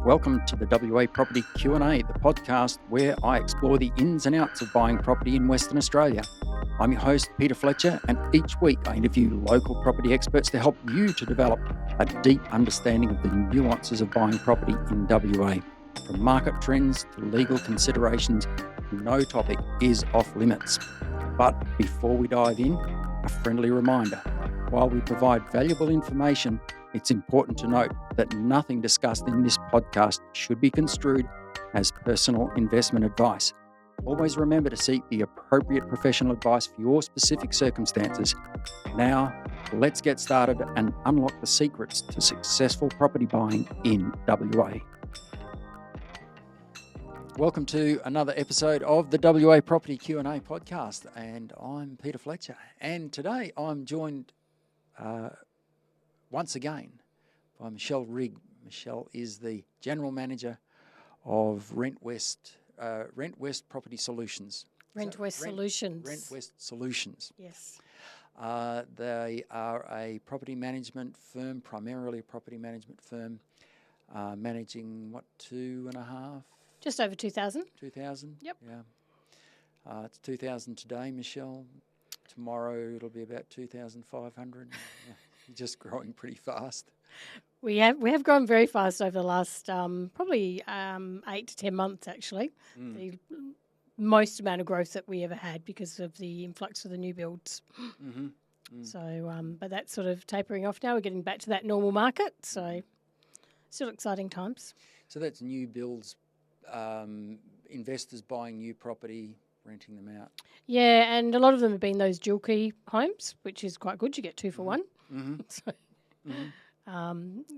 Welcome to the WA Property Q&A, the podcast where I explore the ins and outs of buying property in Western Australia. I'm your host, Peter Fletcher, and each week I interview local property experts to help you to develop a deep understanding of the nuances of buying property in WA. From market trends to legal considerations, no topic is off limits. But before we dive in, a friendly reminder. While we provide valuable information, it's important to note that nothing discussed in this podcast should be construed as personal investment advice. Always remember to seek the appropriate professional advice for your specific circumstances. Now, let's get started and unlock the secrets to successful property buying in WA. Welcome to another episode of the WA Property Q&A podcast, and I'm Peter Fletcher. And today I'm joined once again by Michelle Rigg. Michelle is the General Manager of Rentwest Property Solutions. Rentwest Solutions. Rentwest Solutions. Yes. They are a property management firm, primarily a property management firm, managing, 2.5? Just over 2,000. 2,000? Yep. Yeah. It's 2,000 today, Michelle. Tomorrow it'll be about 2,500. Just growing pretty fast. We have grown very fast over the last probably 8 to 10 months, actually. The most amount of growth that we ever had because of the influx of the new builds. Mm-hmm. So, but that's sort of tapering off now. We're getting back to that normal market. So, still exciting times. So that's new builds, investors buying new property, renting them out. Yeah, and a lot of them have been those dual key homes, which is quite good. You get 2 for one. Mm-hmm.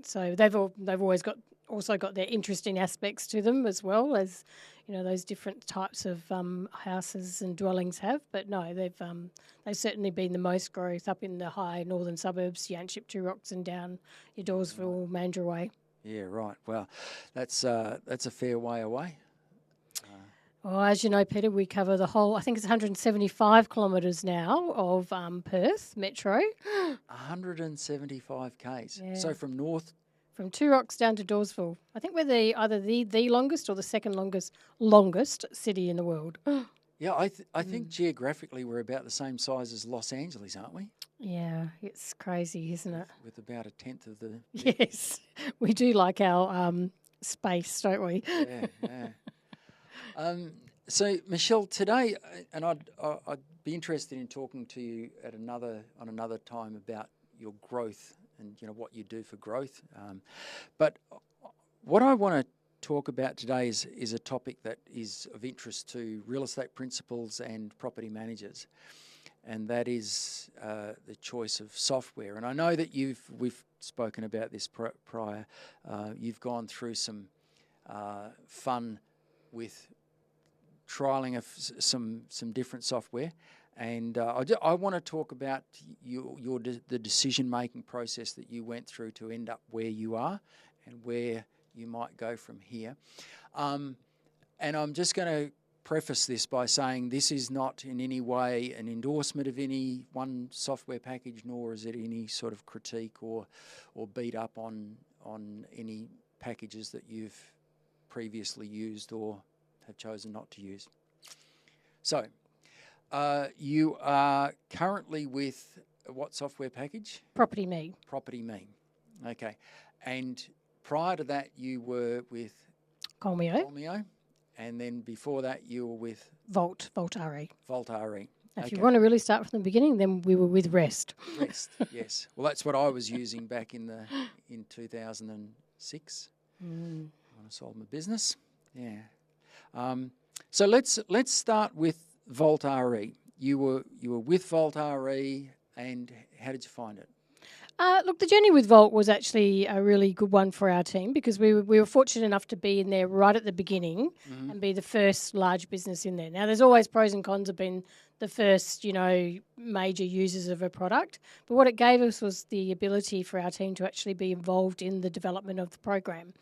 So they've always also got their interesting aspects to them as well as, those different types of houses and dwellings have. But no, they've certainly been the most growth up in the high northern suburbs, Yanchep, Two Rocks, and down your Dawesville, Mandurah way. Yeah, right. Well, that's a fair way away. Well, as you know, Peter, we cover the whole, I think it's 175 kilometres now of Perth Metro. 175 k's. Yeah. So from From Two Rocks down to Dawesville. I think we're either the longest or the second longest city in the world. Yeah, I think geographically we're about the same size as Los Angeles, aren't we? Yeah, it's crazy, isn't it? With about a tenth of the... Yes, we do like our space, don't we? Yeah. So, Michelle, today, and I'd be interested in talking to you on another time about your growth and what you do for growth. But what I want to talk about today is a topic that is of interest to real estate principals and property managers, and that is the choice of software. And I know that we've spoken about this prior. You've gone through some fun with trialling of some different software, and I want to talk about the decision-making process that you went through to end up where you are and where you might go from here. And I'm just going to preface this by saying this is not in any way an endorsement of any one software package, nor is it any sort of critique or beat up on any packages that you've previously used or have chosen not to use. So, you are currently with what software package? PropertyMe. PropertyMe. Okay. And prior to that, you were with Colmeo. And then before that, you were with VaultRE. VaultRE. If you want to really start from the beginning, then we were with Rest. Rest, yes. Well, that's what I was using back in 2006 when I sold my business. Yeah. So let's start with VaultRE. You were with VaultRE, and how did you find it? Look, the journey with Vault was actually a really good one for our team because we were fortunate enough to be in there right at the beginning and be the first large business in there. Now, there's always pros and cons of being the first, major users of a product, but what it gave us was the ability for our team to actually be involved in the development of the program.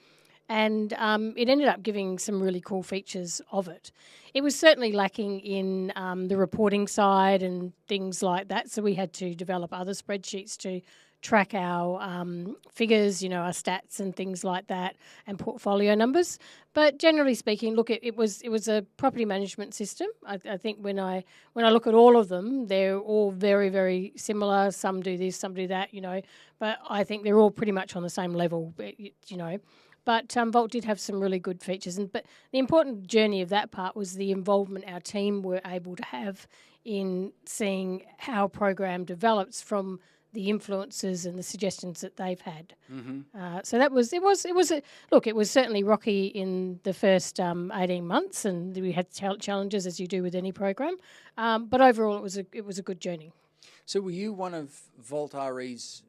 And it ended up giving some really cool features of it. It was certainly lacking in the reporting side and things like that, so we had to develop other spreadsheets to track our figures, our stats and things like that, and portfolio numbers. But generally speaking, look, it was a property management system. I think when I look at all of them, they're all very, very similar. Some do this, some do that, but I think they're all pretty much on the same level, But Vault did have some really good features. But the important journey of that part was the involvement our team were able to have in seeing how a program develops from the influences and the suggestions that they've had. So that was it was certainly rocky in the first 18 months, and we had challenges as you do with any program. But overall, it was a good journey. So were you one of VaultRE's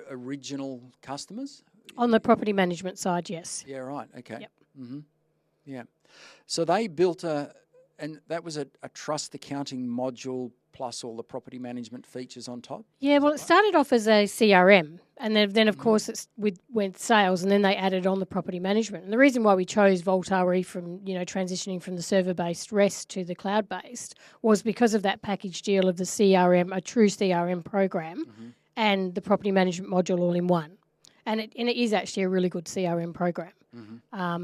original customers? On the property management side, yes. Yeah, right. Okay. Yep. Yeah. So they built and that was a trust accounting module plus all the property management features on top? Yeah, well, it started off as a CRM, and then of course, it's went sales, and then they added on the property management. And the reason why we chose VaultRE from, transitioning from the server-based REST to the cloud-based was because of that package deal of the CRM, a true CRM program, and the property management module all in one. And it is actually a really good CRM program.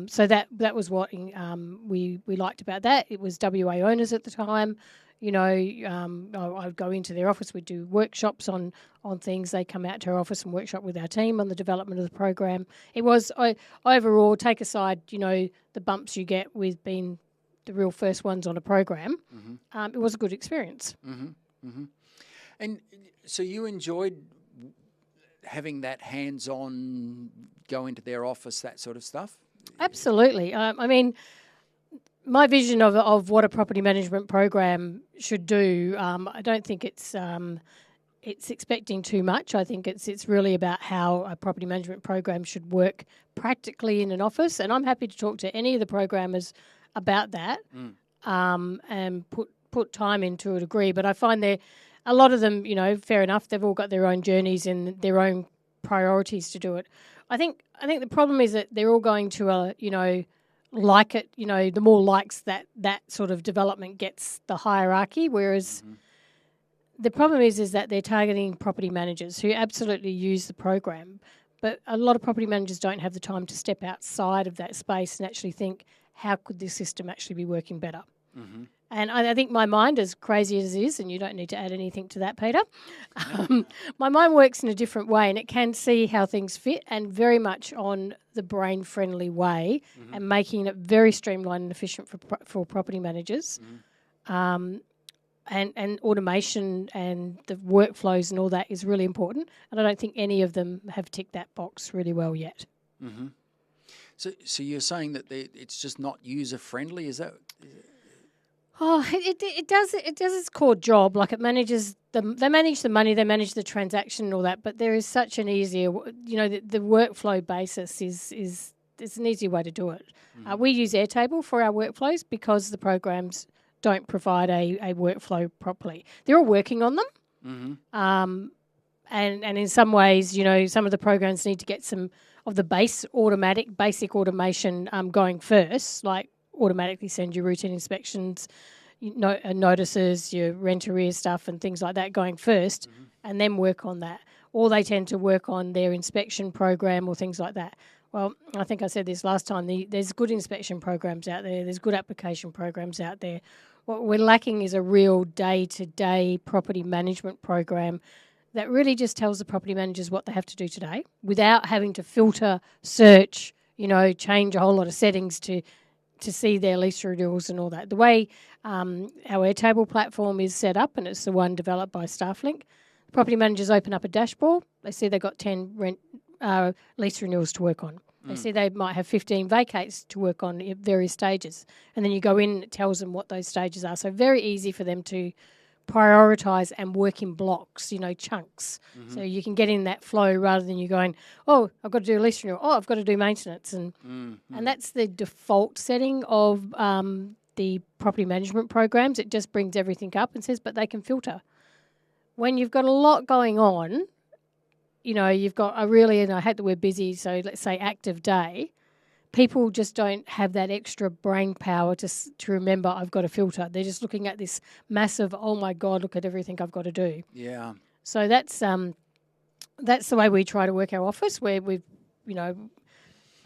So that was what we liked about that. It was WA owners at the time. I would go into their office. We'd do workshops on things. They come out to our office and workshop with our team on the development of the program. It was overall, take aside, the bumps you get with being the real first ones on a program. It was a good experience. And so you enjoyed having that hands-on, go into their office, that sort of stuff? Absolutely. My vision of what a property management program should do, I don't think it's expecting too much. I think it's really about how a property management program should work practically in an office. And I'm happy to talk to any of the programmers about that and put time into a degree. But I find a lot of them, fair enough, they've all got their own journeys and their own priorities to do it. I think the problem is that they're all going to, like it, the more likes that sort of development gets, the hierarchy, whereas the problem is that they're targeting property managers who absolutely use the program, but a lot of property managers don't have the time to step outside of that space and actually think, how could this system actually be working better? And I think my mind, as crazy as it is, and you don't need to add anything to that, Peter, my mind works in a different way, and it can see how things fit and very much on the brain-friendly way and making it very streamlined and efficient for property managers. And automation and the workflows and all that is really important, and I don't think any of them have ticked that box really well yet. So you're saying that it's just not user-friendly, is that... Oh, it does its core job. Like, it manages they manage the money, they manage the transaction and all that. But there is such an easier, the workflow basis is it's an easy way to do it. We use Airtable for our workflows because the programs don't provide a workflow properly. They're all working on them, and in some ways, some of the programs need to get some of the basic automation going first, like automatically send your routine inspections, notices, your rent arrears stuff and things like that going first, and then work on that. Or they tend to work on their inspection program or things like that. Well, I think I said this last time, there's good inspection programs out there, there's good application programs out there. What we're lacking is a real day-to-day property management program that really just tells the property managers what they have to do today without having to filter, search, change a whole lot of settings to see their lease renewals and all that. The way our Airtable platform is set up, and it's the one developed by Stafflink, property managers open up a dashboard. They see they've got 10 lease renewals to work on. They see they might have 15 vacates to work on at various stages. And then you go in and it tells them what those stages are. So very easy for them to prioritise and work in blocks, chunks. So you can get in that flow rather than you going, oh, I've got to do a lease renewal, oh, I've got to do maintenance. And that's the default setting of the property management programs. It just brings everything up and says, but they can filter. When you've got a lot going on, you've got and I hate that we're busy, so let's say active day, people just don't have that extra brain power to remember I've got to filter. They're just looking at this massive, oh my God, look at everything I've got to do. Yeah. So that's that's the way we try to work our office, where we're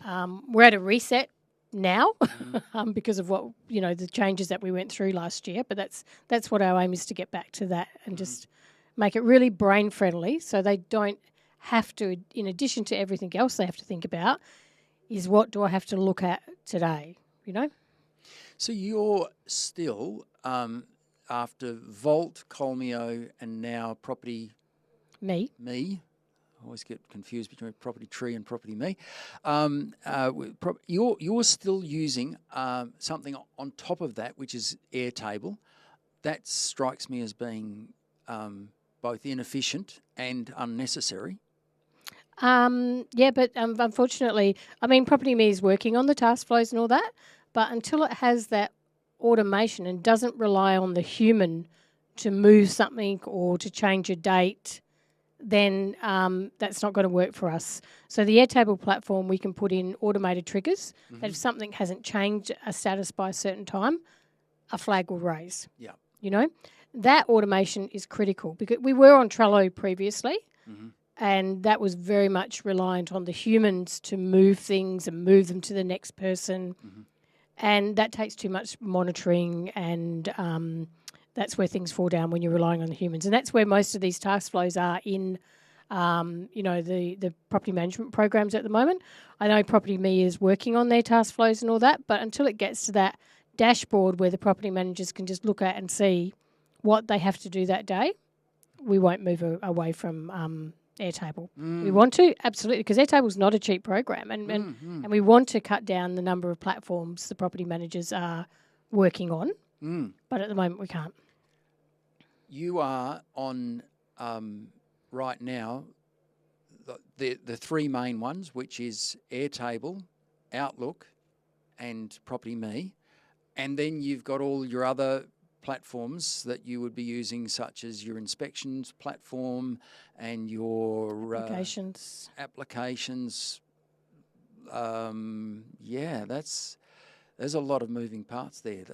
at a reset now because of what the changes that we went through last year. But that's what our aim is, to get back to that and just make it really brain friendly, so they don't have to. In addition to everything else they have to think about, is what do I have to look at today? So you're still after Vault, Colmeo, and now PropertyMe. I always get confused between PropertyTree and PropertyMe. You're still using something on top of that, which is Airtable. That strikes me as being both inefficient and unnecessary. But unfortunately, PropertyMe is working on the task flows and all that, but until it has that automation and doesn't rely on the human to move something or to change a date, then that's not going to work for us. So the Airtable platform, we can put in automated triggers that if something hasn't changed a status by a certain time, a flag will raise. Yeah. That automation is critical, because we were on Trello previously, and that was very much reliant on the humans to move things and move them to the next person. And that takes too much monitoring, and that's where things fall down when you're relying on the humans. And that's where most of these task flows are in, the property management programs at the moment. I know PropertyMe is working on their task flows and all that, but until it gets to that dashboard where the property managers can just look at and see what they have to do that day, we won't move away from Airtable. We want to, absolutely, because Airtable's not a cheap program, and we want to cut down the number of platforms the property managers are working on, but at the moment we can't. You are on right now the three main ones, which is Airtable, Outlook, and PropertyMe, and then you've got all your other platforms that you would be using, such as your inspections platform and your applications. There's a lot of moving parts there.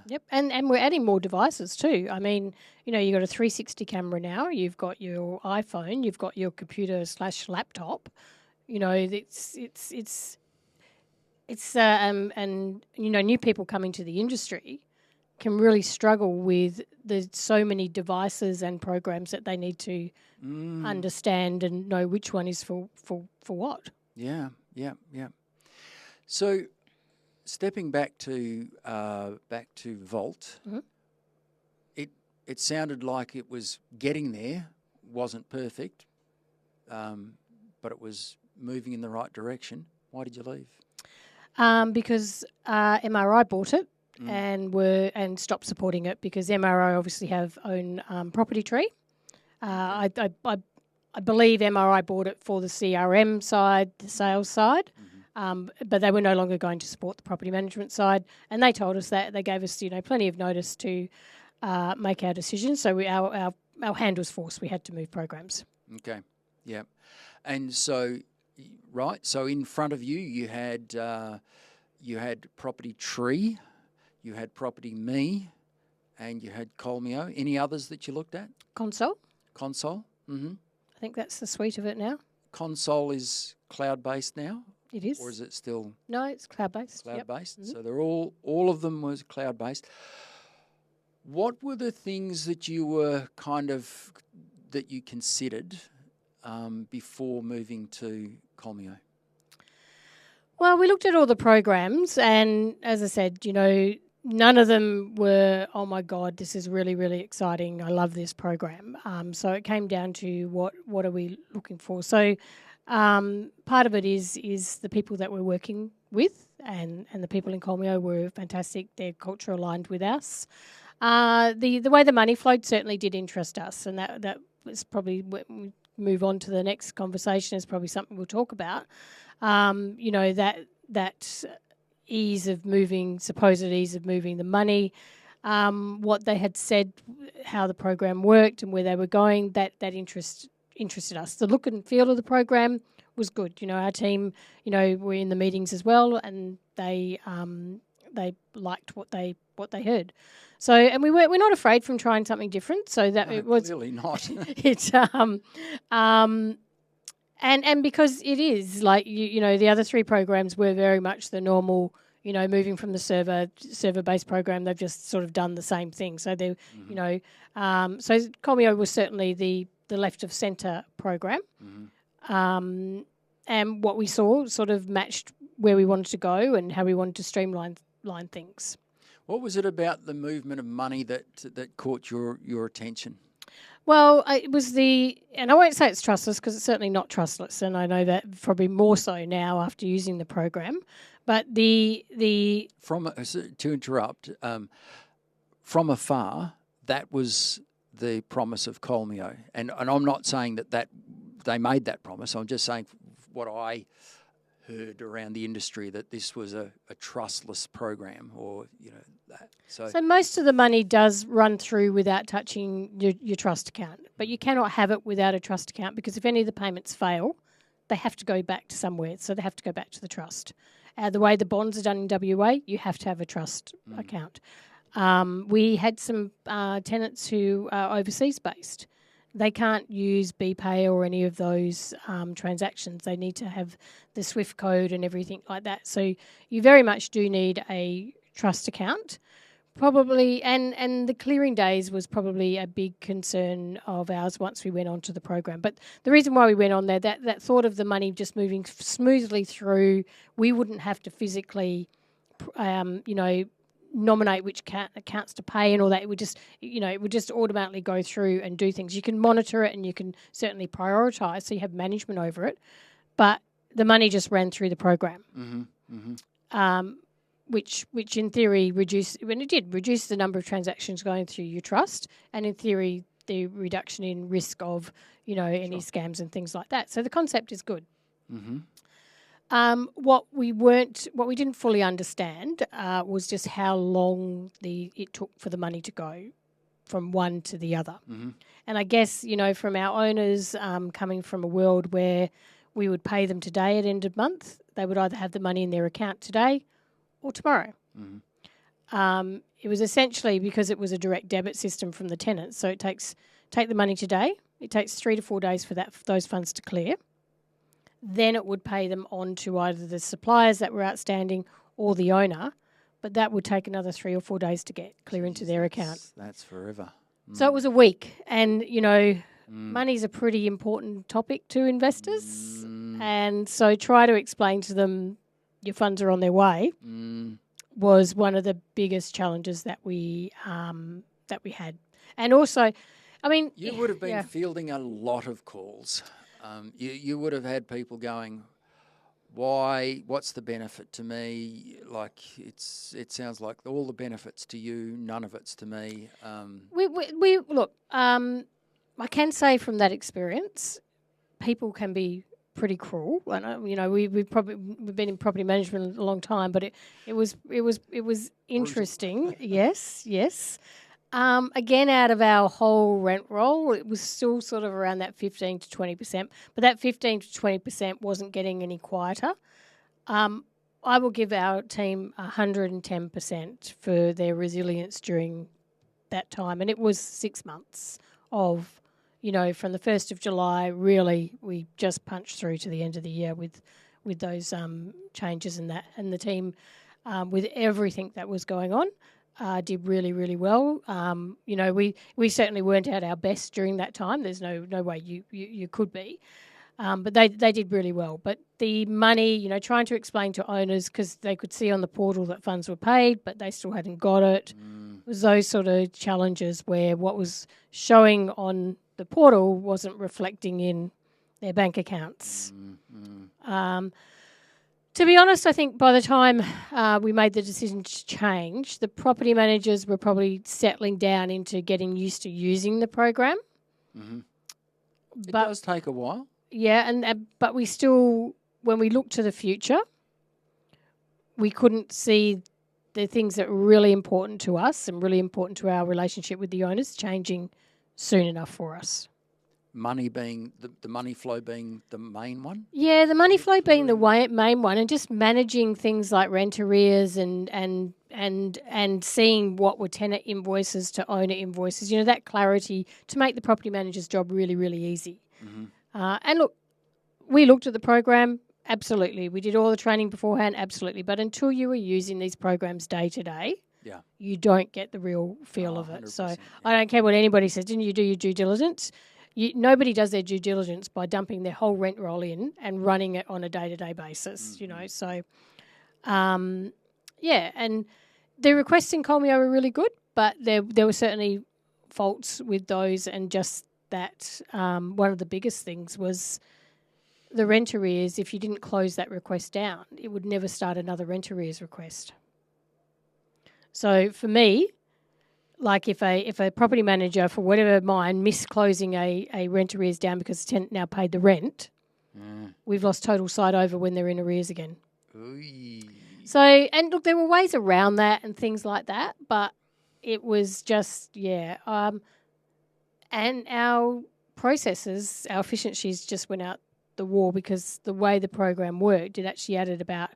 Yep, and we're adding more devices too. You've got a 360 camera now. You've got your iPhone. You've got your computer/laptop. New people coming to the industry can really struggle with the so many devices and programs that they need to understand and know which one is for what. Yeah. So, stepping back to Vault, it sounded like it was getting there, wasn't perfect, but it was moving in the right direction. Why did you leave? Because MRI bought it. And stopped supporting it, because MRI obviously have own PropertyTree. I believe MRI bought it for the CRM side, the sales side, but they were no longer going to support the property management side. And they told us that. They gave us plenty of notice to make our decisions. So our hand was forced. We had to move programs. Okay, yeah, and so so in front of you had PropertyTree. You had PropertyMe, and you had Colmeo. Any others that you looked at? Console. Mm-hmm. I think that's the suite of it now. Console is cloud-based now? It is. Or is it still? No, it's cloud-based. Cloud-based. Yep. So they're all of them was cloud-based. What were the things that you considered before moving to Colmeo? Well, we looked at all the programs, and as I said, none of them were, oh my God, this is really, really exciting. I love this program. So it came down to what are we looking for. So part of it is the people that we're working with, and the people in Colmeo were fantastic. Their culture aligned with us. The way the money flowed certainly did interest us, and that was probably, when we move on to the next conversation, is probably something we'll talk about. That supposed ease of moving the money, what they had said, how the program worked and where they were going, that interested us. The look and feel of the program was good. Our team, were in the meetings as well, and they liked what they heard. So, and we're not afraid from trying something different. So that No, it was clearly not. it's and because it is like you know the other three programs were very much the normal, you know, moving from the server-based program. They've just sort of done the same thing. So they, you know, so Colmeo was certainly the left of centre program, and what we saw sort of matched where we wanted to go and how we wanted to streamline things. What was it about the movement of money that caught your attention? Well, it was and I won't say it's trustless because it's certainly not trustless, and I know that probably more so now after using the program. But to interrupt, from afar, that was the promise of Colmeo, and I'm not saying that they made that promise. I'm just saying what I heard around the industry, that this was a trustless program, or you know that. So most of the money does run through without touching your trust account, but you cannot have it without a trust account because if any of the payments fail, they have to go back to somewhere. So they have to go back to the trust. The way the bonds are done in WA, you have to have a trust account. We had some tenants who are overseas based. They can't use BPay or any of those transactions. They need to have the SWIFT code and everything like that. So you very much do need a trust account. Probably, and the clearing days was probably a big concern of ours once we went onto the program. But the reason why we went on there, that thought of the money just moving smoothly through, we wouldn't have to physically, you know, nominate which accounts to pay and all that. It would just, you know, it would just automatically go through and do things. You can monitor it and you can certainly prioritise, so you have management over it. But the money just ran through the program. Which in theory reduce the number of transactions going through your trust, and in theory the reduction in risk of, you know, any scams and things like that. So the concept is good. What we didn't fully understand was just how long it took for the money to go from one to the other. And I guess, you know, from our owners coming from a world where we would pay them today at end of month, they would either have the money in their account today or tomorrow. It was essentially because it was a direct debit system from the tenants. So take the money today. It takes 3 to 4 days for those funds to clear. Then it would pay them on to either the suppliers that were outstanding or the owner, but that would take another 3 or 4 days to get clear into their account. That's forever. So it was a week, and you know, money's a pretty important topic to investors, and so try to explain to them your funds are on their way was one of the biggest challenges that we had. And also, I mean, you would have been fielding a lot of calls. You would have had people going, why? What's the benefit to me? Like it sounds like all the benefits to you, none of it's to me. We look. I can say from that experience, people can be pretty cruel. And you know, we've been in property management a long time, but it was interesting. Yes. Again, out of our whole rent roll, it was still sort of around that 15 to 20%, but that 15 to 20% wasn't getting any quieter. I will give our team 110% for their resilience during that time, and it was 6 months of, you know, from the 1st of July, really, we just punched through to the end of the year with those changes and that, and the team with everything that was going on. Did really, really well. You know, we certainly weren't at our best during that time. There's no way you could be. But they did really well. But the money, you know, trying to explain to owners, because they could see on the portal that funds were paid, but they still hadn't got it. It was those sort of challenges where what was showing on the portal wasn't reflecting in their bank accounts. To be honest, I think by the time we made the decision to change, the property managers were probably settling down into getting used to using the program. It does take a while. Yeah, but we still, when we looked to the future, we couldn't see the things that were really important to us and really important to our relationship with the owners changing soon enough for us. Money being the money flow being the main one? Yeah, the money flow being the main one, and just managing things like rent arrears and and seeing what were tenant invoices to owner invoices, that clarity to make the property manager's job really, really easy. Mm-hmm. And look, we looked at the program, absolutely. We did all the training beforehand, absolutely. But until you were using these programs day to day, you don't get the real feel of it. So I don't care what anybody says. Didn't you do your due diligence? Nobody does their due diligence by dumping their whole rent roll in and running it on a day-to-day basis, So, and the requests in Colmeo were really good, but there were certainly faults with those, and just that one of the biggest things was the rent arrears. If you didn't close that request down, it would never start another rent arrears request. So for me, like if a property manager, for whatever mine, missed closing a rent arrears down because the tenant now paid the rent, we've lost total sight over when they're in arrears again. Oy. So, and look, there were ways around that and things like that, but it was just, and our processes, our efficiencies just went out the wall because the way the program worked, it actually added about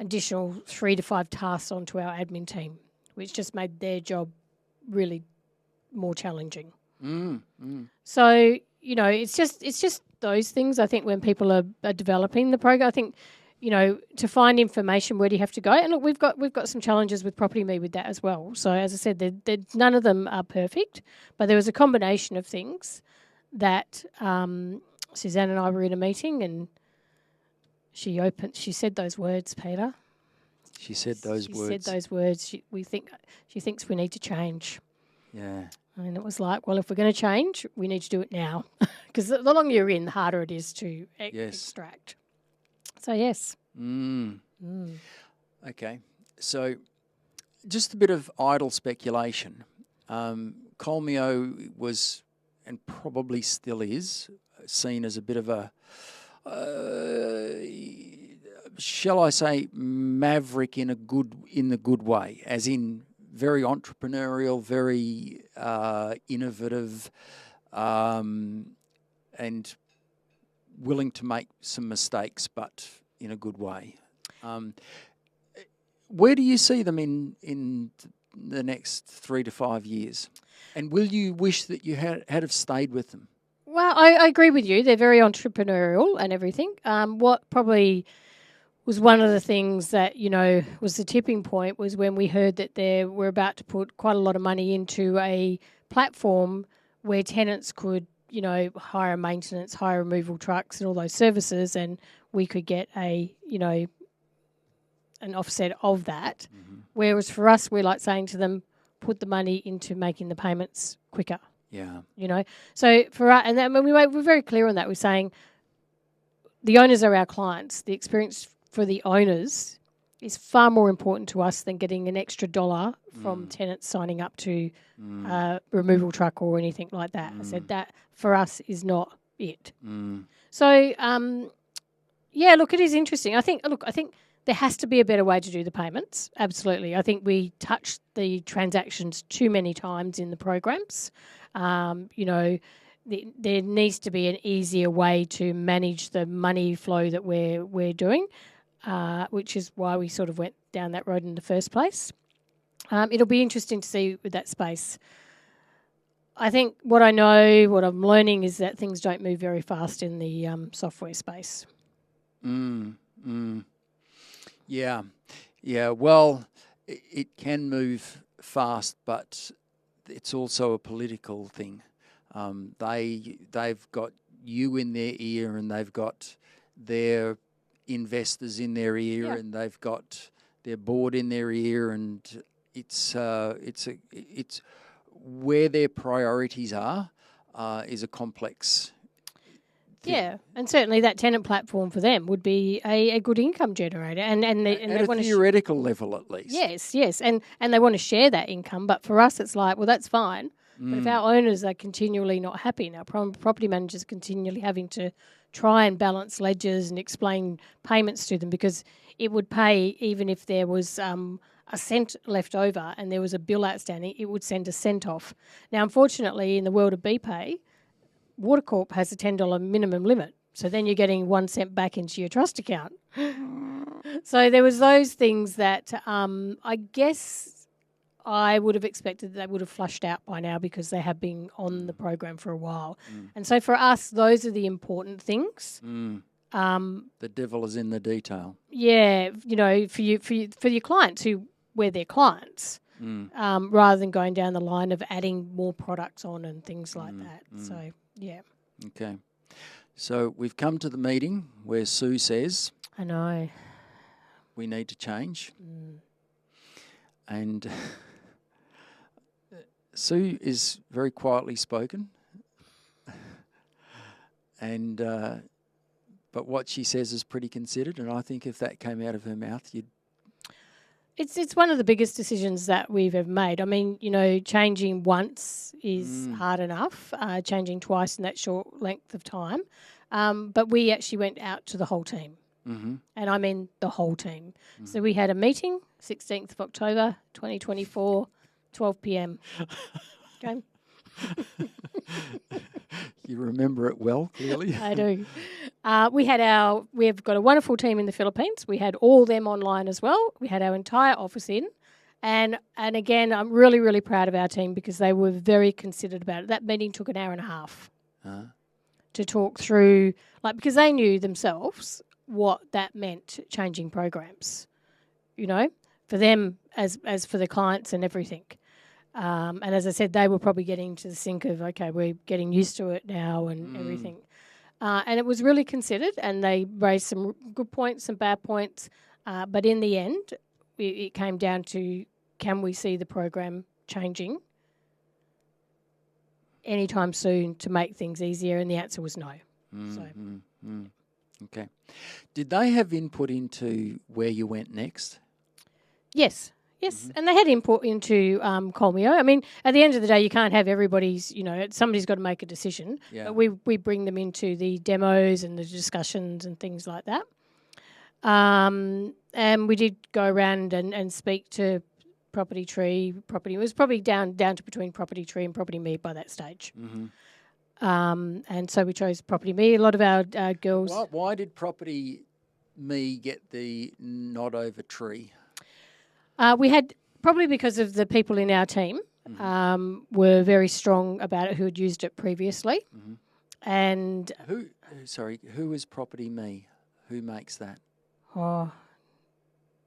additional 3 to 5 tasks onto our admin team, which just made their job really more challenging. So, it's just those things. I think when people are developing the program, I think, to find information, where do you have to go? And look, we've got some challenges with PropertyMe with that as well. So as I said, none of them are perfect, but there was a combination of things that Suzanne and I were in a meeting, and she said those words, Peter. She said those words. She thinks we need to change. Yeah. And it was like, well, if we're going to change, we need to do it now, because the longer you're in, the harder it is to extract. So, yes. Okay. So, just a bit of idle speculation. Colmeo was, and probably still is, seen as a bit of a, shall I say, maverick in the good way, as in very entrepreneurial, very innovative, and willing to make some mistakes, but in a good way. Where do you see them in the next 3 to 5 years? And will you wish that you had have stayed with them? Well, I agree with you. They're very entrepreneurial and everything. What probably was one of the things that, was the tipping point was when we heard that they were about to put quite a lot of money into a platform where tenants could, hire maintenance, hire removal trucks and all those services, and we could get an offset of that. Mm-hmm. Whereas for us, we're like saying to them, put the money into making the payments quicker. Yeah. So for us, and then when we're very clear on that, we're saying the owners are our clients. The experience for the owners is far more important to us than getting an extra dollar from tenants signing up to a removal truck or anything like that. I said that for us is not it. So, look, it is interesting. I think there has to be a better way to do the payments. Absolutely. I think we touched the transactions too many times in the programs. There needs to be an easier way to manage the money flow that we're doing. Which is why we sort of went down that road in the first place. It'll be interesting to see with that space. I think what I'm learning is that things don't move very fast in the software space. Yeah. Well, it can move fast, but it's also a political thing. They've got you in their ear, and they've got their investors in their ear, and they've got their board in their ear, and it's where their priorities are is a complex thing. Yeah, and certainly that tenant platform for them would be a good income generator, and they at a theoretical level at least. Yes, and they want to share that income, but for us it's like, well, that's fine. But if our owners are continually not happy, and our property managers are continually having to try and balance ledgers and explain payments to them, because it would pay even if there was a cent left over and there was a bill outstanding, it would send a cent off. Now, unfortunately, in the world of BPay, Water Corp has a $10 minimum limit. So then you're getting 1 cent back into your trust account. So there was those things that I guess I would have expected they would have flushed out by now because they have been on the program for a while. And so for us, those are the important things. The devil is in the detail. Yeah, for your clients who we're their clients, rather than going down the line of adding more products on and things like that. So yeah. Okay. So we've come to the meeting where Sue says, I know. We need to change. And Sue is very quietly spoken. And but what she says is pretty considered, and I think if that came out of her mouth, you'd... It's one of the biggest decisions that we've ever made. I mean, changing once is hard enough. Changing twice in that short length of time. But we actually went out to the whole team. And I mean the whole team. So we had a meeting, 16th of October, 2024, 12 p.m. Okay. You remember it well, clearly. I do. We've got a wonderful team in the Philippines. We had all them online as well. We had our entire office in. And again, I'm really, really proud of our team because they were very considered about it. That meeting took an hour and a half to talk through, because they knew themselves what that meant, changing programs, for them as for the clients and everything. And as I said, they were probably getting to the sink of, okay, we're getting used to it now and everything. And it was really considered, and they raised some good points, some bad points. But in the end, it came down to, can we see the program changing anytime soon to make things easier? And the answer was no. Okay. Did they have input into where you went next? Yes. Yes, and they had input into Colmeo. I mean, at the end of the day, you can't have everybody's, somebody's got to make a decision. Yeah. But we bring them into the demos and the discussions and things like that. And we did go around and speak to PropertyTree. It was probably down to between PropertyTree and PropertyMe by that stage. And so we chose PropertyMe. A lot of our girls... Why did PropertyMe get the nod over Tree? We had, probably because of the people in our team, were very strong about it who had used it previously. And who is PropertyMe? Who makes that? Oh,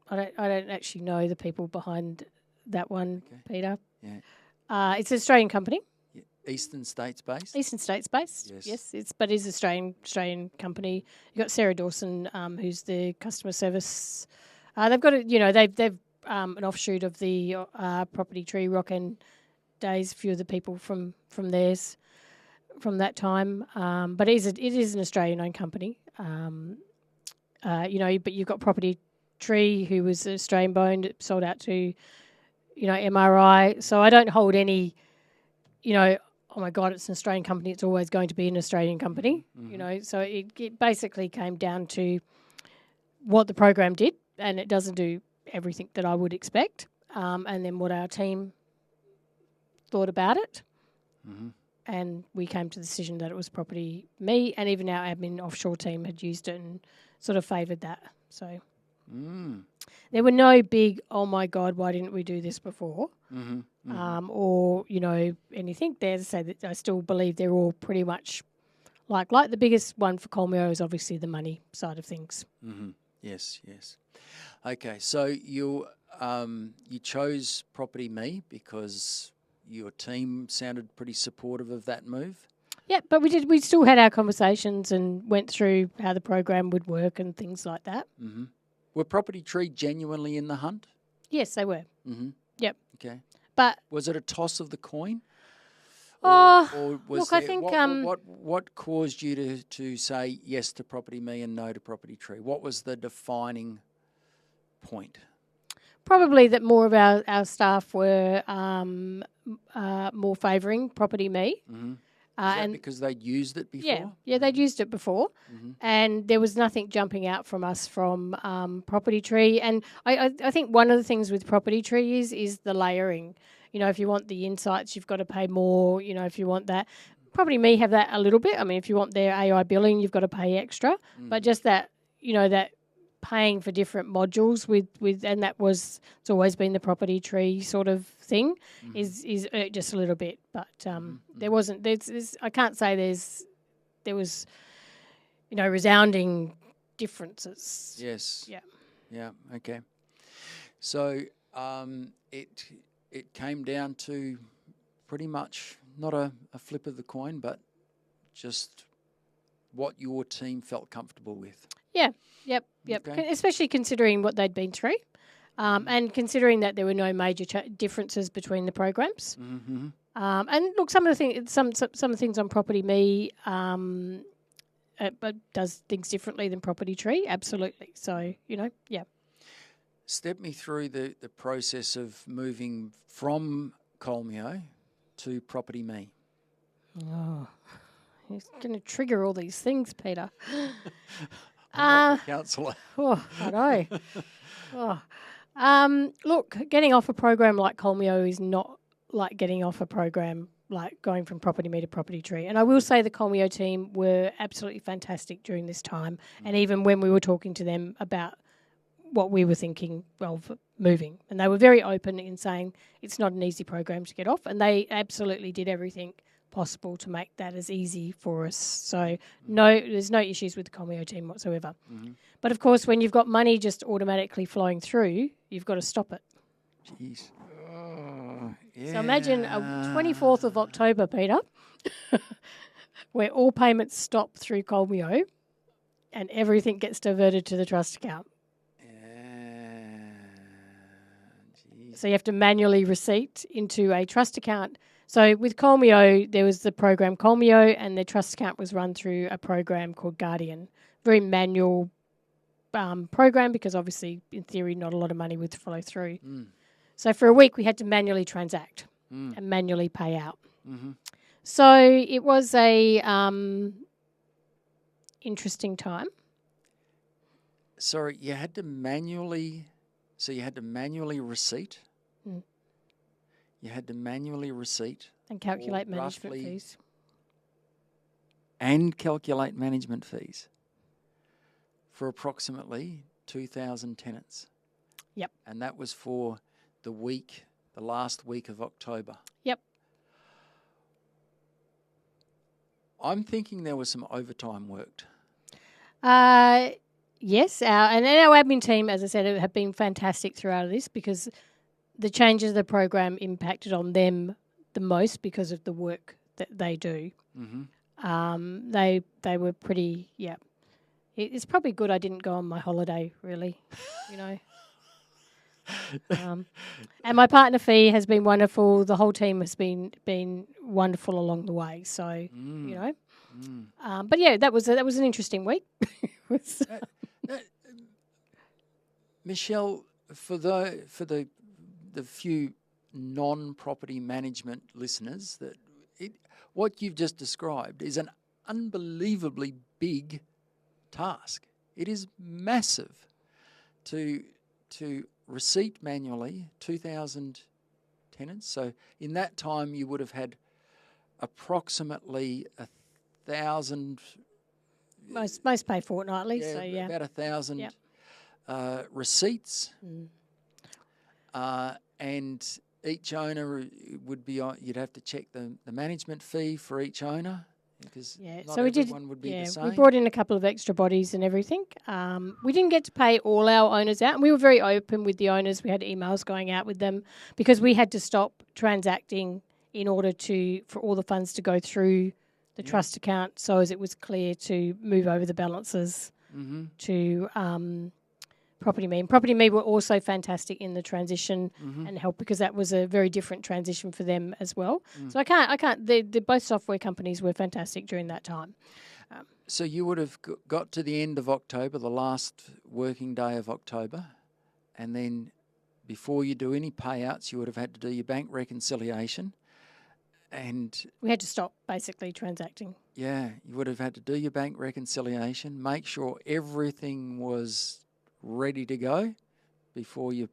I don't actually know the people behind that one, Peter. Yeah. It's an Australian company. Yeah. Eastern States based? Eastern States based, yes. It's Australian company. You've got Sarah Dawson, who's the customer service. They've got they've an offshoot of the PropertyTree Rock End days. A few of the people from theirs from that time, but it is an Australian-owned company. But you've got PropertyTree, who was Australian-owned, sold out to MRI. So I don't hold any, oh my God, it's an Australian company. It's always going to be an Australian company. So it basically came down to what the program did, and it doesn't do everything that I would expect, and then what our team thought about it. And we came to the decision that it was PropertyMe, and even our admin offshore team had used it and sort of favoured that. So there were no big, oh my God, why didn't we do this before? Or anything there to say that I still believe they're all pretty much like the biggest one for Colmeo is obviously the money side of things. Yes. Okay, so you chose PropertyMe because your team sounded pretty supportive of that move? Yeah, but we still had our conversations and went through how the program would work and things like that. Were PropertyTree genuinely in the hunt? Yes, they were. Yep. Okay. But was it a toss of the coin? Or was I think what caused you to say yes to PropertyMe and no to PropertyTree? What was the defining point? Probably that more of our staff were more favouring PropertyMe. Is that because they'd used it before? Yeah, they'd used it before, and there was nothing jumping out from us from PropertyTree. And I think one of the things with PropertyTree is the layering. If you want the insights, you've got to pay more. If you want that, PropertyMe have that a little bit. I mean, if you want their AI billing, you've got to pay extra. But just that, that paying for different modules and it's always been the property tree sort of thing is just a little bit. But there wasn't. I can't say there was resounding differences. Yes. Yeah. Yeah. Okay. So it came down to pretty much not a flip of the coin, but just what your team felt comfortable with. Yeah. Yep. Okay. Especially considering what they'd been through, and considering that there were no major differences between the programs. Mm-hmm. And look, some of the things, some of the things on PropertyMe, but does things differently than Property Tree, absolutely. So yeah. Step me through the process of moving from Colmeo to PropertyMe. Oh, he's going to trigger all these things, Peter. I'm not the counsellor. Oh, I know. Look, getting off a program like Colmeo is not like getting off a program like going from PropertyMe to Property Tree. And I will say the Colmeo team were absolutely fantastic during this time. And even when we were talking to them about what we were thinking, for moving. And they were very open in saying it's not an easy program to get off. And they absolutely did everything possible to make that as easy for us. So there's no issues with the Colmeo team whatsoever. Mm-hmm. But of course, when you've got money just automatically flowing through, you've got to stop it. Jeez. Oh, yeah. So imagine a 24th of October, Peter, where all payments stop through Colmeo and everything gets diverted to the trust account. So you have to manually receipt into a trust account. So with Colmeo, there was the program Colmeo, and their trust account was run through a program called Guardian. Very manual program because obviously, in theory, not a lot of money would flow through. So for a week, we had to manually transact and manually pay out. Mm-hmm. So it was a interesting time. Sorry, you had to manually receipt. You had to manually receipt and calculate management fees. And calculate management fees for approximately 2,000 tenants. Yep. And that was for the last week of October. Yep. I'm thinking there was some overtime worked. Yes, our admin team, as I said, have been fantastic throughout this because the changes of the program impacted on them the most because of the work that they do. Mm-hmm. They were pretty, yeah. It's probably good I didn't go on my holiday, really, And my partner fee has been wonderful. The whole team has been wonderful along the way. So, but yeah, that was an interesting week. Michelle, for the few non-property management listeners, what you've just described is an unbelievably big task. It is massive to receipt manually 2,000 tenants. So in that time, you would have had approximately 1,000. Most pay fortnightly, yeah, so yeah, about 1,000 yep. Receipts, and each owner would be on. You'd have to check the management fee for each owner because not everyone would be the same. We brought in a couple of extra bodies and everything. We didn't get to pay all our owners out, and we were very open with the owners. We had emails going out with them because we had to stop transacting in order for all the funds to go through the trust account, so as it was clear to move over the balances to PropertyMe. And PropertyMe were also fantastic in the transition and help because that was a very different transition for them as well. So I can't. Both software companies were fantastic during that time. So you would have got to the end of October, the last working day of October, and then before you do any payouts, you would have had to do your bank reconciliation. And we had to stop basically transacting. Yeah, you would have had to do your bank reconciliation, make sure everything was ready to go before you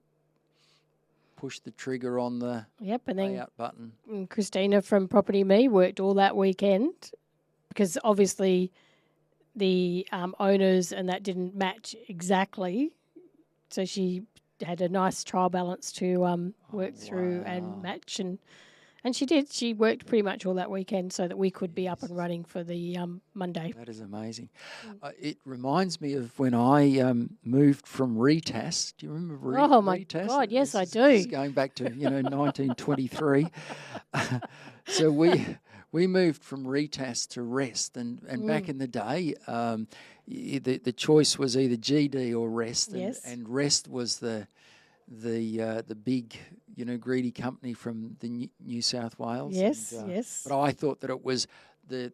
push the trigger on the and then payout button. Christina from PropertyMe worked all that weekend because obviously the owners and that didn't match exactly. So she had a nice trial balance to work through and match, and she did. She worked pretty much all that weekend so that we could be up and running for the Monday. That is amazing. It reminds me of when I moved from Retas. Do you remember Retas? Oh, my God, yes, I do. This is going back to 1923. So we moved from Retas to Rest, and back in the day, the choice was either GD or Rest, and Rest was the big greedy company from the New South Wales. Yes, But I thought that it was the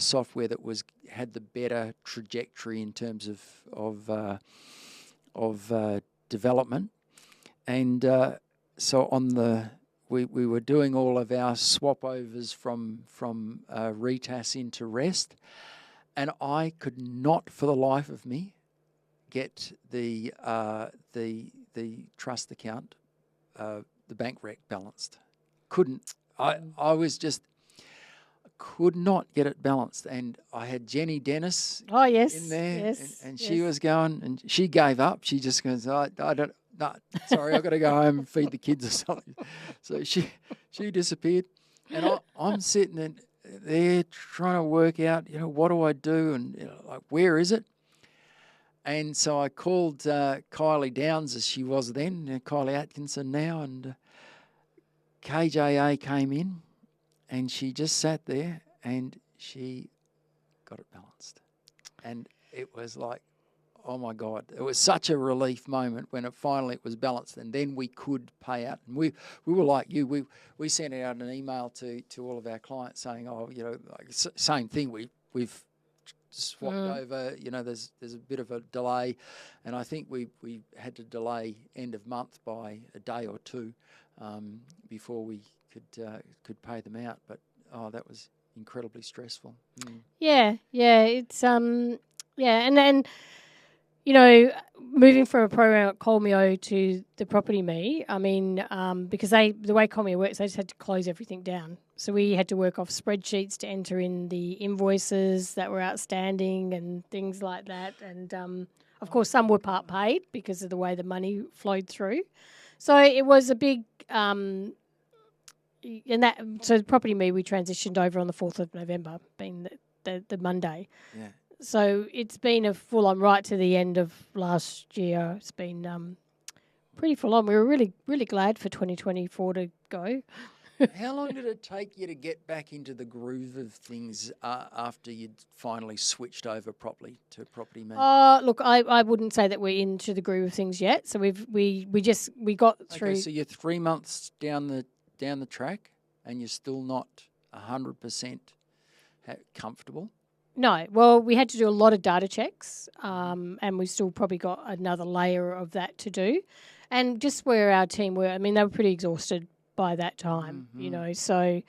software that had the better trajectory in terms of development, and so we were doing all of our swap overs from Retas into Rest, and I could not for the life of me get the trust account, the bank rec balanced. Couldn't. I was just could not get it balanced, and I had Jenny Dennis in there, and she was going, and she gave up. She just goes, I don't. No, sorry, I've got to go home and feed the kids or something. So she disappeared, and I'm sitting there trying to work out, what do I do, and like, where is it? And so I called Kylie Downs, as she was then, Kylie Atkinson now, and KJA came in, and she just sat there, and she got it balanced. And it was like, oh, my God. It was such a relief moment when it was balanced, and then we could pay out. And we were like you. We sent out an email to all of our clients saying, same thing. We've swapped over, there's a bit of a delay, and I think we had to delay end of month by a day or two before we could pay them out. But that was incredibly stressful. Yeah, it's and then moving from a program at Colmeo to the PropertyMe, I mean, because the way Colmeo works, they just had to close everything down. So we had to work off spreadsheets to enter in the invoices that were outstanding and things like that. And, of course, some were part paid because of the way the money flowed through. So it was a big so the PropertyMe we transitioned over on the 4th of November, being the Monday. Yeah. So it's been a full-on right to the end of last year. It's been pretty full-on. We were really, really glad for 2024 to go. How long did it take you to get back into the groove of things after you'd finally switched over properly to PropertyMe? Look, I wouldn't say that we're into the groove of things yet. So we got through. Okay, so you're 3 months down the track, and you're still not 100% comfortable. No, well, we had to do a lot of data checks, and we still probably got another layer of that to do. And just where our team were, I mean, they were pretty exhausted by that time, so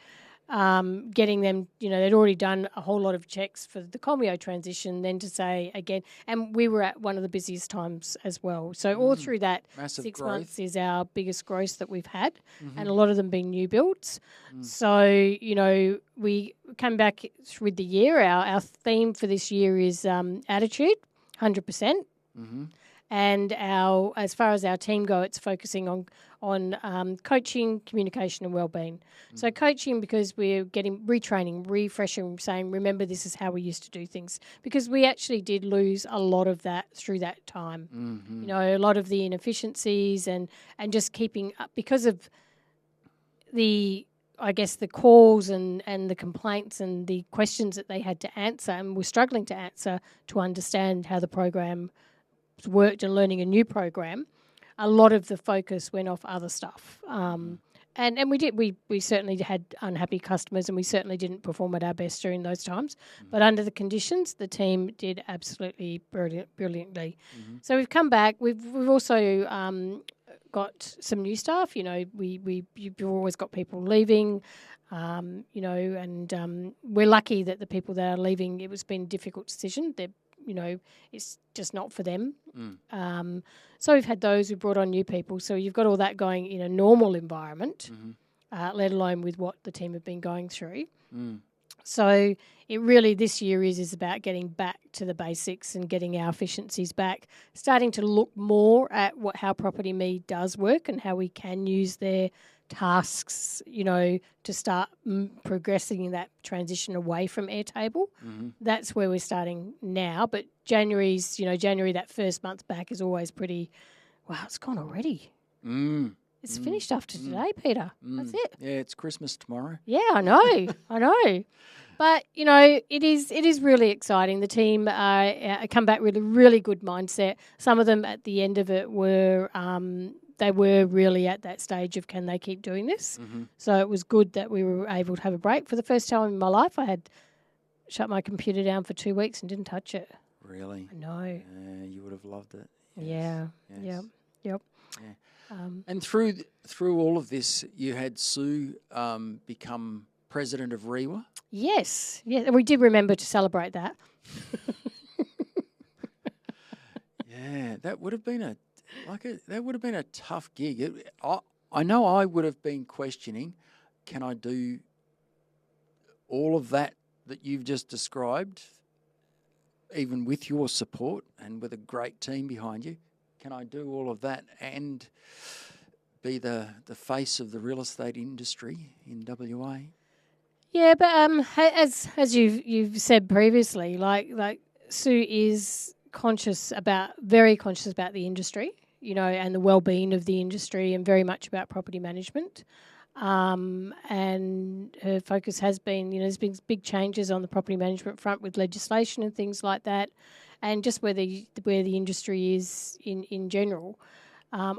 getting them, they'd already done a whole lot of checks for the Colmeo transition, then to say again, and we were at one of the busiest times as well. So all through that massive 6 growth. months is our biggest growth that we've had, and a lot of them being new builds. So, we come back with the year. Our theme for this year is attitude, 100%. And as far as our team go, it's focusing on coaching, communication, and wellbeing. So coaching, because we're getting retraining, refreshing, saying, remember, this is how we used to do things, because we actually did lose a lot of that through that time. A lot of the inefficiencies and just keeping up because of the calls and the complaints and the questions that they had to answer and were struggling to answer to understand how the program worked and learning a new program. A lot of the focus went off other stuff. And we certainly had unhappy customers, and we certainly didn't perform at our best during those times. But under the conditions, the team did absolutely brilliantly. So we've come back. We've also got some new staff. You've always got people leaving. And we're lucky that the people that are leaving, it's been a difficult decision. They're it's just not for them. So we've had those who brought on new people. So you've got all that going in a normal environment, let alone with what the team have been going through. So it really this year is about getting back to the basics and getting our efficiencies back, starting to look more at how PropertyMe does work and how we can use their tasks, to start progressing that transition away from Airtable. That's where we're starting now. But January, that first month back is always pretty, wow, it's gone already. It's finished after today, Peter. That's it. Yeah, it's Christmas tomorrow. Yeah, I know. But, it is really exciting. The team come back with a really good mindset. Some of them at the end of it were they were really at that stage of can they keep doing this? So it was good that we were able to have a break. For the first time in my life, I had shut my computer down for 2 weeks and didn't touch it. Really? I know. Yeah, you would have loved it. Yes. Yeah. Yes. Yep. Yeah. And through all of this, you had Sue become president of REWA. Yes, and we did remember to celebrate that. Yeah, that would have been a tough gig. I know I would have been questioning, can I do all of that you've just described, even with your support and with a great team behind you? Can I do all of that and be the face of the real estate industry in WA? Yeah, but as you've said previously, like Sue is very conscious about the industry, and the well-being of the industry, and very much about property management. And her focus has been, there's been big changes on the property management front with legislation and things like that, and just where the industry is in general. I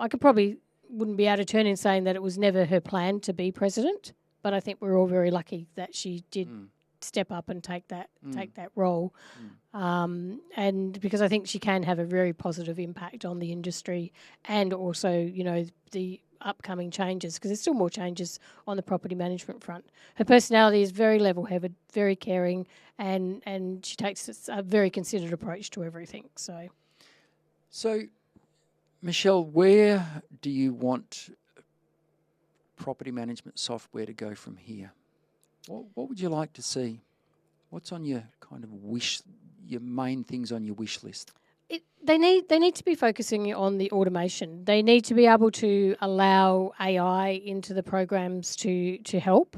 wouldn't be able to turn in saying that it was never her plan to be president. But I think we're all very lucky that she did step up and take that role, and because I think she can have a very positive impact on the industry, and also the upcoming changes, because there's still more changes on the property management front. Her personality is very level-headed, very caring, and she takes a very considered approach to everything. So, Michelle, where do you want property management software to go from here? What would you like to see? What's on your kind of your main things on your wish list? They need to be focusing on the automation. They need to be able to allow AI into the programs to help.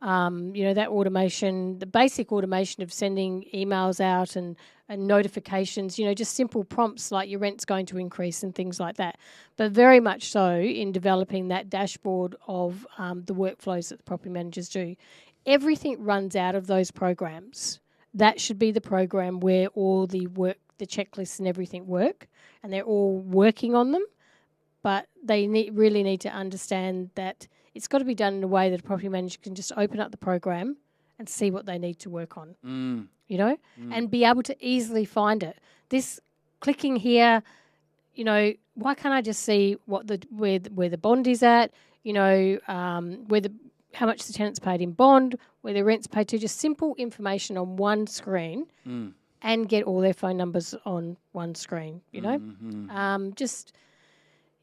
That automation, the basic automation of sending emails out and notifications, just simple prompts like your rent's going to increase and things like that. But very much so in developing that dashboard of the workflows that the property managers do. Everything runs out of those programs. That should be the program where all the checklists and everything work, and they're all working on them. But they really need to understand that it's got to be done in a way that a property manager can just open up the program and see what they need to work on, and be able to easily find it. This clicking here, why can't I just see where the bond is at, how much the tenant's paid in bond, where the rent's paid to, just simple information on one screen and get all their phone numbers on one screen,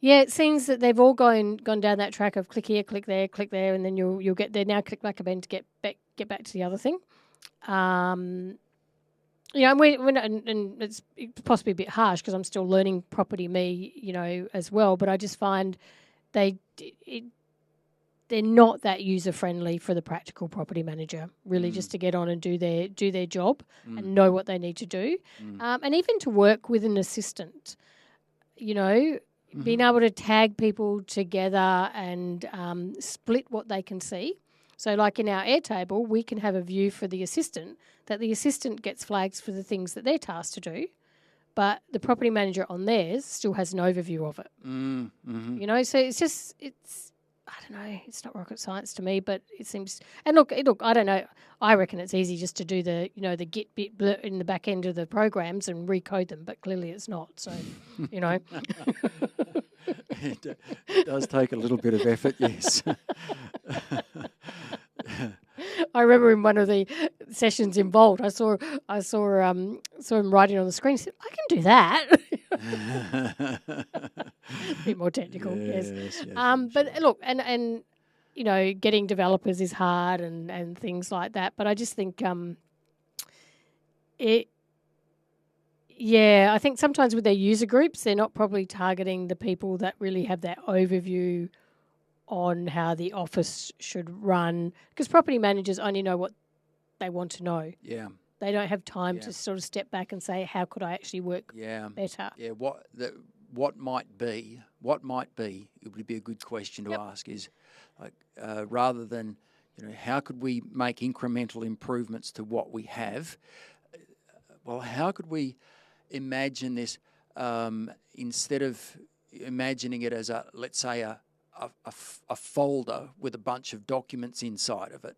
it seems that they've all gone down that track of click here, click there, and then you'll get there. Now click back again to get back to the other thing. And it's possibly a bit harsh because I'm still learning PropertyMe, as well. But I just find they're not that user friendly for the practical property manager. Really, just to get on and do their job and know what they need to do, and even to work with an assistant, being able to tag people together and split what they can see. So like in our Airtable, we can have a view for the assistant that the assistant gets flags for the things that they're tasked to do, but the property manager on theirs still has an overview of it. So it's I don't know, it's not rocket science to me, but it seems, and look, I don't know, I reckon it's easy just to do the git bit in the back end of the programs and recode them, but clearly it's not, so, It does take a little bit of effort, yes. I remember in one of the sessions in Vault. I saw him writing on the screen. He said, "I can do that." A bit more technical, yes. But Sure. look, and getting developers is hard and things like that. But I just think I think sometimes with their user groups, they're not probably targeting the people that really have that overview on how the office should run, because property managers only know what they want to know. Yeah. They don't have time to sort of step back and say, how could I actually work better? Yeah, what might be, it would be a good question to ask is, like, rather than, how could we make incremental improvements to what we have? Well, how could we imagine this instead of imagining it as let's say a folder with a bunch of documents inside of it,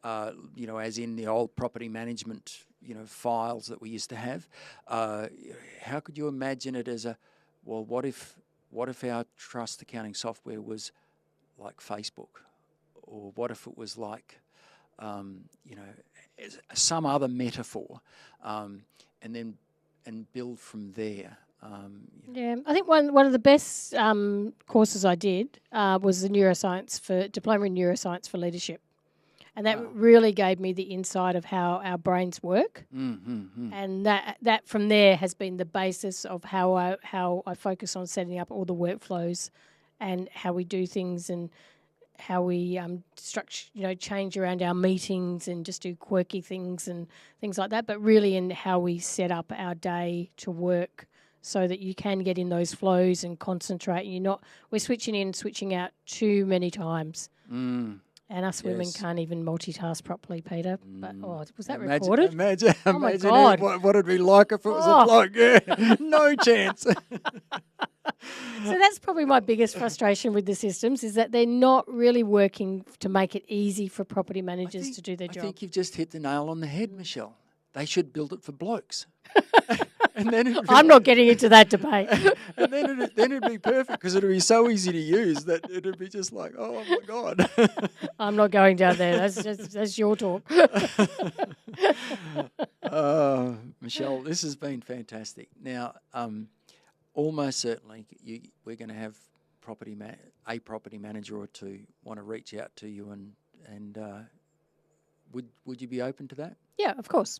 as in the old property management, files that we used to have. How could you imagine it as what if our trust accounting software was like Facebook, or what if it was like, some other metaphor, and build from there. I think one of the best courses I did was the diploma in neuroscience for leadership, and that really gave me the insight of how our brains work, and that from there has been the basis of how I focus on setting up all the workflows, and how we do things, and how we structure, change around our meetings and just do quirky things and things like that, but really in how we set up our day to work, so that you can get in those flows and concentrate. And we're switching in, switching out too many times. And us women can't even multitask properly, Peter. But was that recorded? Imagine my God. What it'd be like if it was a bloke. Yeah, no chance. So that's probably my biggest frustration with the systems, is that they're not really working to make it easy for property managers to do their job. I think you've just hit the nail on the head, Michelle. They should build it for blokes. And then I'm not getting into that debate. And then it'd be perfect, because it'd be so easy to use that it'd be just like, oh my God. I'm not going down there. That's your talk. Michelle, this has been fantastic. Now, almost certainly we're going to have a property manager or two want to reach out to you, and would you be open to that? Yeah, of course.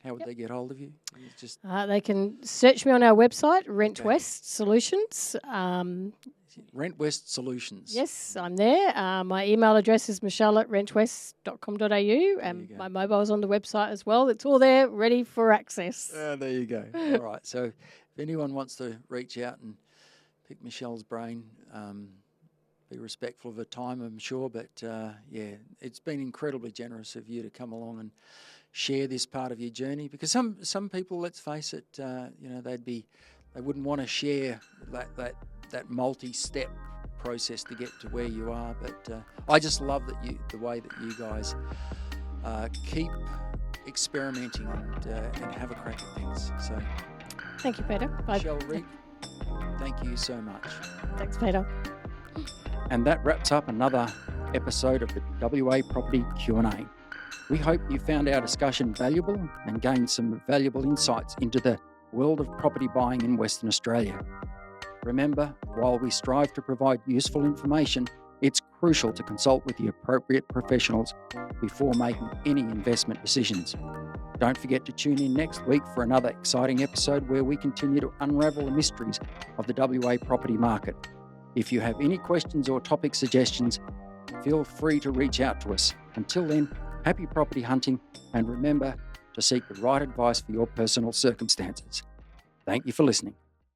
How would they get hold of you? They can search me on our website, Rentwest Solutions. Rentwest Solutions. Yes, I'm there. My email address is michelle@rentwest.com.au, and my mobile's on the website as well. It's all there, ready for access. There you go. All right. So if anyone wants to reach out and pick Michelle's brain, be respectful of her time, I'm sure. But it's been incredibly generous of you to come along and share this part of your journey, because some people, let's face it, they wouldn't want to share that multi-step process to get to where you are. But I just love the way that you guys keep experimenting and have a crack at things. So, thank you, Peter. Michelle Rigg, thank you so much. Thanks, Peter. And that wraps up another episode of the WA Property Q&A. We hope you found our discussion valuable and gained some valuable insights into the world of property buying in Western Australia. Remember, while we strive to provide useful information, it's crucial to consult with the appropriate professionals before making any investment decisions. Don't forget to tune in next week for another exciting episode where we continue to unravel the mysteries of the WA property market. If you have any questions or topic suggestions, feel free to reach out to us. Until then, happy property hunting, and remember to seek the right advice for your personal circumstances. Thank you for listening.